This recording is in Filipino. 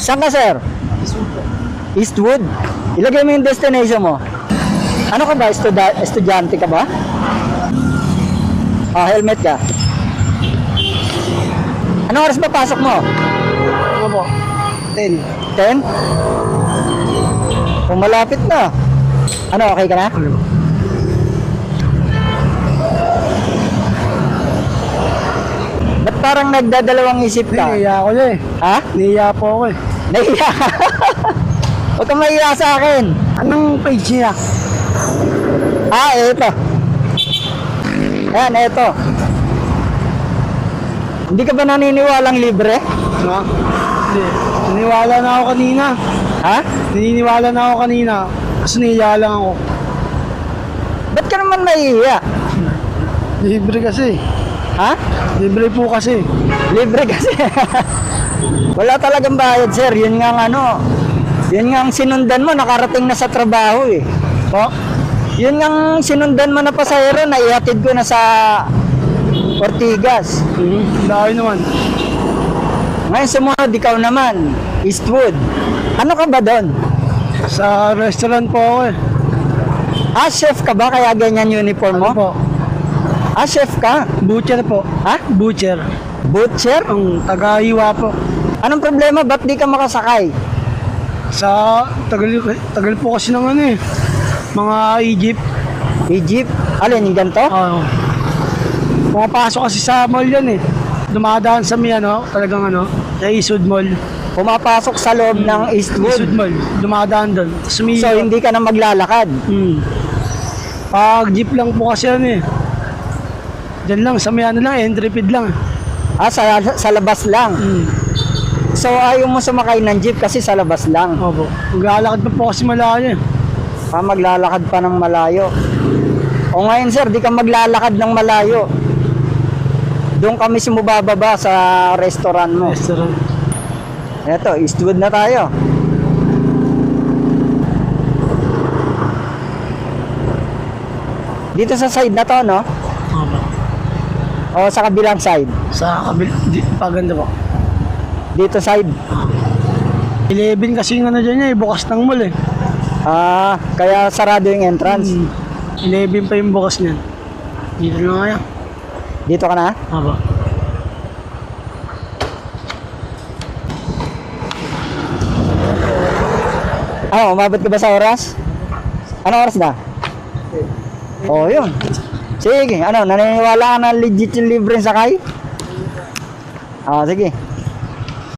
Saan ka, sir? Eastwood. Ilagay mo yung destination mo. Ano ka ba? Estudyante ka ba? Ah, helmet ka. Anong oras ba pasok mo? Ano po? 10. 10? Kung malapit na. Ano, okay ka na? Ba't parang nagdadalawang isip ka? Nahiya ako na eh. Ha? Nahiya po ako eh. Nahiya. Huwag kang mahiya sa akin. Anong page niya? Ah, eto. Ayan, eto. Hindi ka ba naniniwalang libre? Ha? Hindi. Naniniwala na ako kanina. Ha? Naniniwala na ako kanina. Kasi nahiya lang ako. Ba't ka naman nahihiya? Libre kasi. Ha? Libre po kasi. Libre kasi. Wala talagang bayad, sir. Yun nga ang ano. Yun nga ang sinundan mo, nakarating na sa trabaho eh. Po? Yun nga ang sinundan mo na pasahero, naihatid ko na sa Ortigas. Dahil naman. Ngayon sumunod, ikaw naman, Eastwood. Ano ka ba doon? Sa restaurant po ako eh. Ah, chef ka ba? Kaya ganyan uniform mo? Ano po? Ah, chef ka? Butcher po. Ha? Butcher. Butcher? Ang taga-hiwa po. Anong problema? Ba't di ka makasakay? Sa tagal po kasi ng ano eh. Mga Egypt. Egypt? Alin, yung ganito? Oo. Pumapasok kasi sa mall yan eh. Dumadaan sa may ano, talagang ano, sa Eastwood Mall. Pumapasok sa loob ng Eastwood Eastwood. Mall. Dumadaan doon. So, hindi ka na maglalakad? Pag jeep lang po kasi ano eh. Diyan lang, sa may ano lang, entry feed lang. Ah, sa labas lang? So, ayaw mo sumakay ng jeep kasi sa labas lang? Opo. Maglalakad pa po kasi malayo eh. Ah, maglalakad pa ng malayo. O ngayon, sir, di ka maglalakad ng malayo. Doon kami sumubababa sa restaurant mo. Restaurant. Eto, Eastwood na tayo. Dito sa side na to, no? Opo. O sa kabilang side? Sa paganda po. Dito side? 11 kasi yung ano dyan niya eh, bukas ng mall eh. Ah, kaya sarado yung entrance. 11 pa yung bukas niyan. Dito na kaya. Dito ka na? Opo. Ano, umabot ka ba sa oras? Ano oras na? Oh, yun. Sige, ano, naniniwala ka na legit yung libreng sakay? Ah, sige.